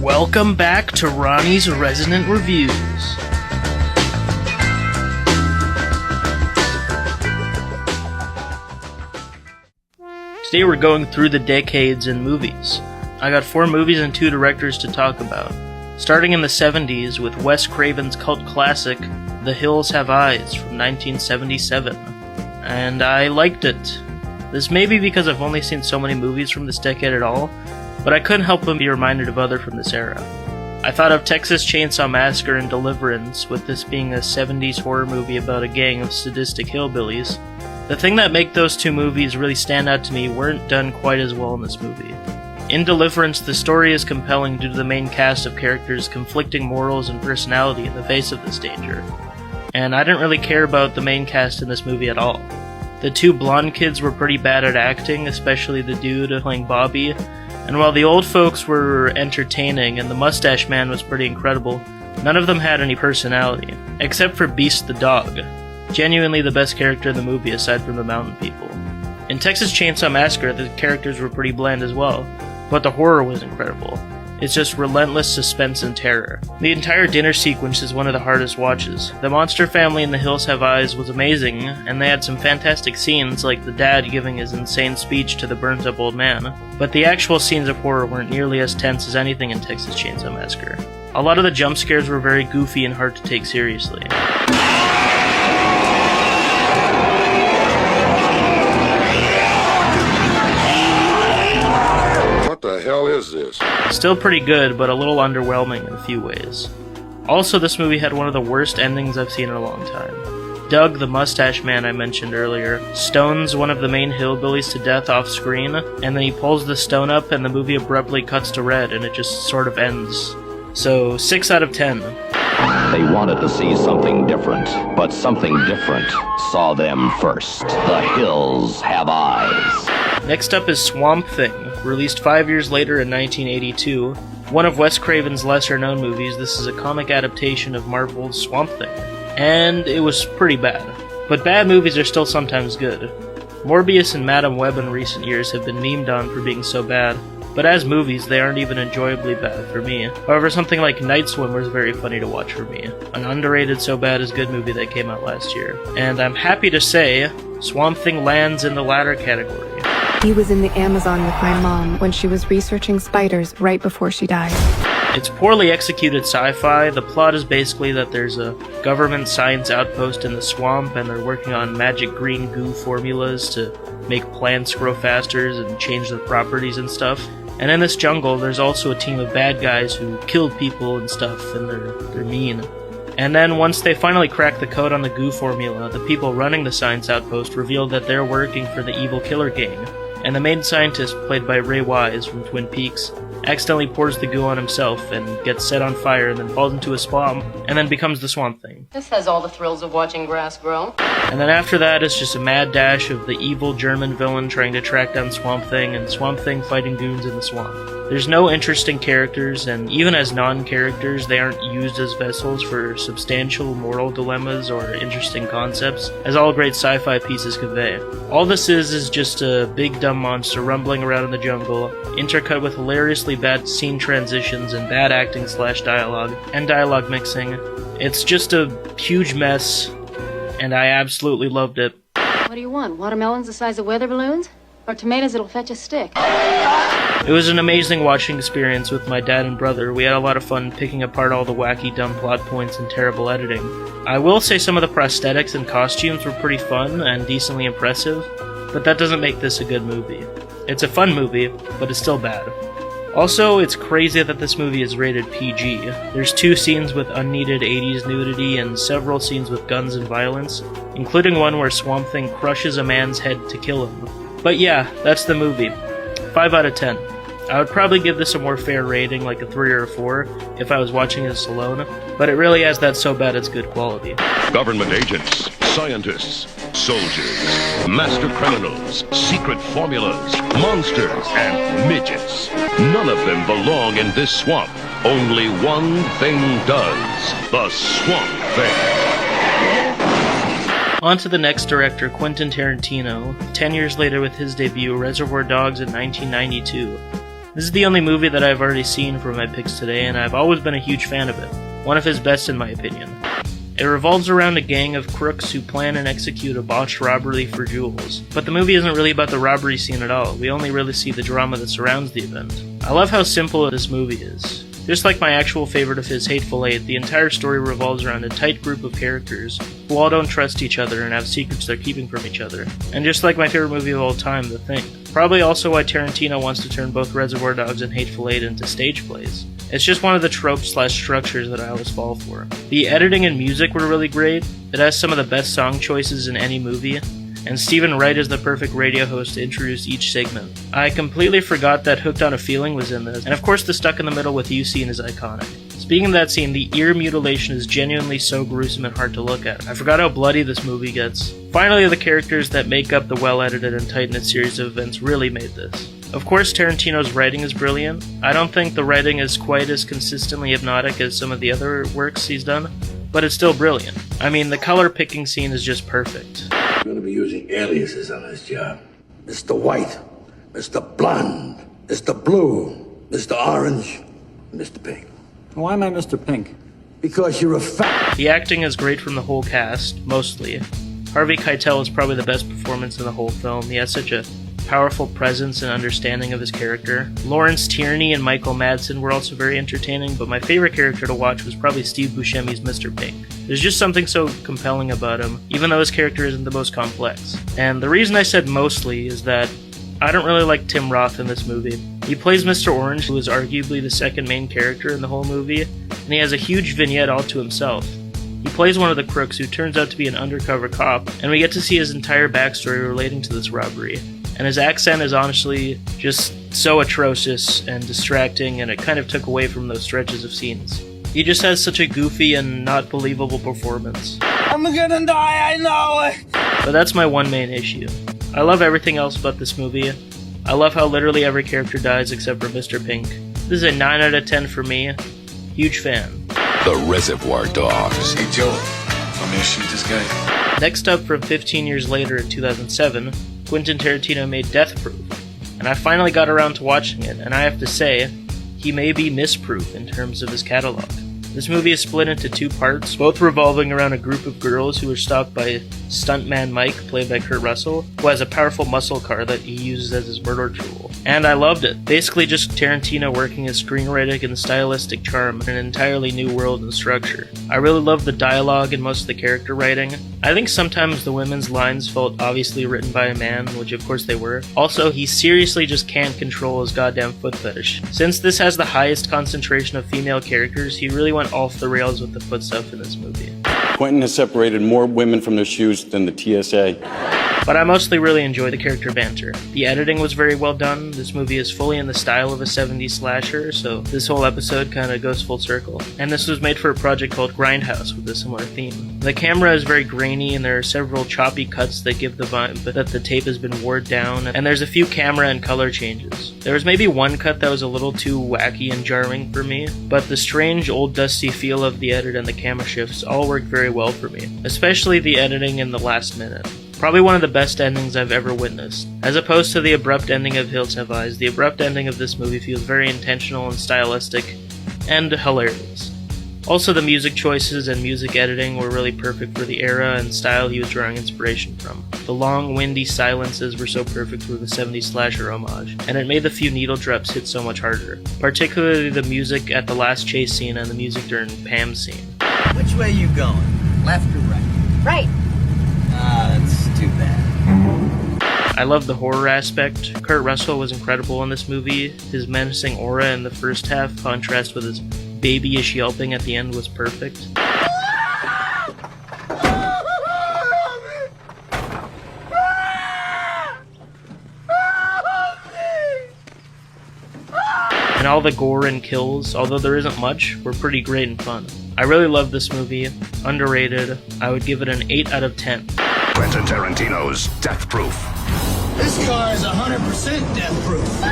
Welcome back to Ronnie's Resonant Reviews. Today we're going through the decades in movies. I got 4 movies and 2 directors to talk about. Starting in the 70s with Wes Craven's cult classic, The Hills Have Eyes from 1977. And I liked it. This may be because I've only seen so many movies from this decade at all, but I couldn't help but be reminded of other from this era. I thought of Texas Chainsaw Massacre and Deliverance, with this being a 70s horror movie about a gang of sadistic hillbillies. The thing that make those 2 movies really stand out to me weren't done quite as well in this movie. In Deliverance, the story is compelling due to the main cast of characters' conflicting morals and personality in the face of this danger. And I didn't really care about the main cast in this movie at all. The 2 blonde kids were pretty bad at acting, especially the dude playing Bobby, and while the old folks were entertaining and the mustache man was pretty incredible, none of them had any personality, except for Beast the dog, genuinely the best character in the movie aside from the mountain people. In Texas Chainsaw Massacre, the characters were pretty bland as well, but the horror was incredible. It's just relentless suspense and terror. The entire dinner sequence is one of the hardest watches. The monster family in The Hills Have Eyes was amazing, and they had some fantastic scenes like the dad giving his insane speech to the burnt up old man, but the actual scenes of horror weren't nearly as tense as anything in Texas Chainsaw Massacre. A lot of the jump scares were very goofy and hard to take seriously. What the hell is this? Still pretty good, but a little underwhelming in a few ways. Also, this movie had one of the worst endings I've seen in a long time. Doug, the mustache man I mentioned earlier, stones one of the main hillbillies to death off screen, and then he pulls the stone up and the movie abruptly cuts to red and it just sort of ends. So, 6 out of 10. They wanted to see something different, but something different saw them first. The Hills Have Eyes. Next up is Swamp Thing, released 5 years later in 1982. One of Wes Craven's lesser-known movies, this is a comic adaptation of Marvel's Swamp Thing. And it was pretty bad. But bad movies are still sometimes good. Morbius and Madam Web in recent years have been memed on for being so bad, but as movies, they aren't even enjoyably bad for me. However, something like Night Swimmer is very funny to watch for me. An underrated so bad is good movie that came out last year. And I'm happy to say, Swamp Thing lands in the latter category. He was in the Amazon with my mom when she was researching spiders right before she died. It's poorly executed sci-fi. The plot is basically that there's a government science outpost in the swamp and they're working on magic green goo formulas to make plants grow faster and change their properties and stuff. And in this jungle, there's also a team of bad guys who kill people and stuff, and they're mean. And then once they finally crack the code on the goo formula, the people running the science outpost reveal that they're working for the evil killer gang. And the main scientist, played by Ray Wise from Twin Peaks, accidentally pours the goo on himself and gets set on fire and then falls into a swamp and then becomes the Swamp Thing. This has all the thrills of watching grass grow. And then after that, it's just a mad dash of the evil German villain trying to track down Swamp Thing and Swamp Thing fighting goons in the swamp. There's no interesting characters, and even as non-characters, they aren't used as vessels for substantial moral dilemmas or interesting concepts, as all great sci-fi pieces convey. All this is just a big dumb monster rumbling around in the jungle, intercut with hilariously bad scene transitions and bad acting / dialogue, and dialogue mixing. It's just a huge mess, and I absolutely loved it. What do you want? Watermelons the size of weather balloons? Or tomatoes that'll fetch a stick? It was an amazing watching experience with my dad and brother. We had a lot of fun picking apart all the wacky, dumb plot points and terrible editing. I will say some of the prosthetics and costumes were pretty fun and decently impressive, but that doesn't make this a good movie. It's a fun movie, but it's still bad. Also, it's crazy that this movie is rated PG. There's 2 scenes with unneeded 80s nudity and several scenes with guns and violence, including one where Swamp Thing crushes a man's head to kill him. But yeah, that's the movie. 5 out of 10. I would probably give this a more fair rating, like a 3 or a 4, if I was watching this alone, but it really has that so bad it's good quality. Government agents, scientists, soldiers, master criminals, secret formulas, monsters, and midgets. None of them belong in this swamp. Only one thing does. The Swamp Thing. On to the next director, Quentin Tarantino, 10 years later with his debut, Reservoir Dogs in 1992. This is the only movie that I've already seen for my picks today, and I've always been a huge fan of it. One of his best in my opinion. It revolves around a gang of crooks who plan and execute a botched robbery for jewels. But the movie isn't really about the robbery scene at all. We only really see the drama that surrounds the event. I love how simple this movie is. Just like my actual favorite of his, Hateful Eight, the entire story revolves around a tight group of characters who all don't trust each other and have secrets they're keeping from each other. And just like my favorite movie of all time, The Thing. Probably also why Tarantino wants to turn both Reservoir Dogs and Hateful Eight into stage plays. It's just one of the tropes/structures that I always fall for. The editing and music were really great. It has some of the best song choices in any movie, and Stephen Wright is the perfect radio host to introduce each segment. I completely forgot that Hooked on a Feeling was in this, and of course the Stuck in the Middle with You scene is iconic. Speaking of that scene, the ear mutilation is genuinely so gruesome and hard to look at. I forgot how bloody this movie gets. Finally, the characters that make up the well-edited and tight-knit series of events really made this. Of course, Tarantino's writing is brilliant. I don't think the writing is quite as consistently hypnotic as some of the other works he's done, but it's still brilliant. I mean, the color picking scene is just perfect. I'm going to be using aliases on this job. Mr. White, Mr. Blonde, Mr. Blue, Mr. Orange, Mr. Pink. Why am I Mr. Pink? Because you're a fat... The acting is great from the whole cast, mostly. Harvey Keitel is probably the best performance in the whole film. He has such a powerful presence and understanding of his character. Lawrence Tierney and Michael Madsen were also very entertaining, but my favorite character to watch was probably Steve Buscemi's Mr. Pink. There's just something so compelling about him, even though his character isn't the most complex. And the reason I said mostly is that I don't really like Tim Roth in this movie. He plays Mr. Orange, who is arguably the second main character in the whole movie, and he has a huge vignette all to himself. He plays one of the crooks who turns out to be an undercover cop, and we get to see his entire backstory relating to this robbery. And his accent is honestly just so atrocious and distracting, and it kind of took away from those stretches of scenes. He just has such a goofy and not believable performance. I'm gonna die, I know it! But that's my one main issue. I love everything else about this movie. I love how literally every character dies except for Mr. Pink. This is a 9 out of 10 for me. Huge fan. The Reservoir Dogs. Hey Joe, want me to shoot this guy? Next up, from 15 years later in 2007, Quentin Tarantino made Death Proof, and I finally got around to watching it, and I have to say, he may be misproof in terms of his catalog. This movie is split into two parts, both revolving around a group of girls who are stalked by Stuntman Mike, played by Kurt Russell, who has a powerful muscle car that he uses as his murder tool. And I loved it. Basically just Tarantino working his screenwriting and stylistic charm in an entirely new world and structure. I really loved the dialogue and most of the character writing. I think sometimes the women's lines felt obviously written by a man, which of course they were. Also, he seriously just can't control his goddamn foot fetish. Since this has the highest concentration of female characters, he really went off the rails with the foot stuff in this movie. Quentin has separated more women from their shoes than the TSA. But I mostly really enjoy the character banter. The editing was very well done. This movie is fully in the style of a 70s slasher, so this whole episode kind of goes full circle. And this was made for a project called Grindhouse with a similar theme. The camera is very grainy, and there are several choppy cuts that give the vibe that the tape has been wore down, and there's a few camera and color changes. There was maybe one cut that was a little too wacky and jarring for me, but the strange old dusty feel of the edit and the camera shifts all worked very well for me, especially the editing in the last minute. Probably one of the best endings I've ever witnessed. As opposed to the abrupt ending of Hills Have Eyes, the abrupt ending of this movie feels very intentional and stylistic, and hilarious. Also, the music choices and music editing were really perfect for the era and style he was drawing inspiration from. The long, windy silences were so perfect for the 70s slasher homage, and it made the few needle drops hit so much harder. Particularly the music at the last chase scene and the music during Pam's scene. Which way you going? Left or right? Right. That's too bad. I love the horror aspect. Kurt Russell was incredible in this movie. His menacing aura in the first half, contrast with his babyish yelping at the end, was perfect. And all the gore and kills, although there isn't much, were pretty great and fun. I really love this movie. Underrated. I would give it an 8 out of 10. Quentin Tarantino's Death Proof. This car is 100% death proof.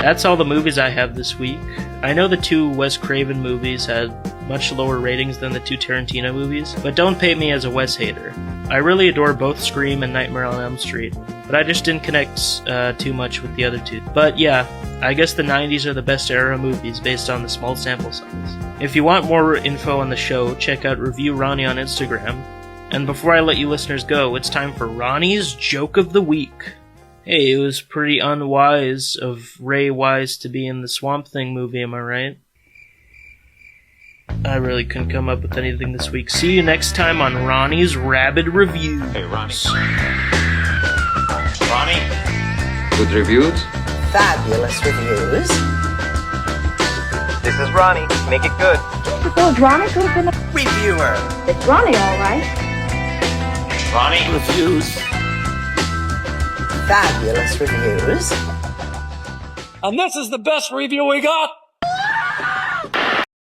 That's all the movies I have this week. I know the 2 Wes Craven movies had much lower ratings than the 2 Tarantino movies, but don't paint me as a Wes hater. I really adore both Scream and Nightmare on Elm Street, but I just didn't connect too much with the other 2. But yeah, I guess the 90s are the best era movies based on the small sample size. If you want more info on the show, check out Review Ronny on Instagram. And before I let you listeners go, it's time for Ronny's Joke of the Week. Hey, it was pretty unwise of Ray Wise to be in the Swamp Thing movie, am I right? I really couldn't come up with anything this week. See you next time on Ronny's Rabid Reviews. Hey, Ronny. Ronny? Good reviews? Fabulous reviews. This is Ronny. Make it good. So Ronny could have been a Reviewer. It's Ronny, all right. Ronny? Reviews. Fabulous reviews. And this is the best review we got.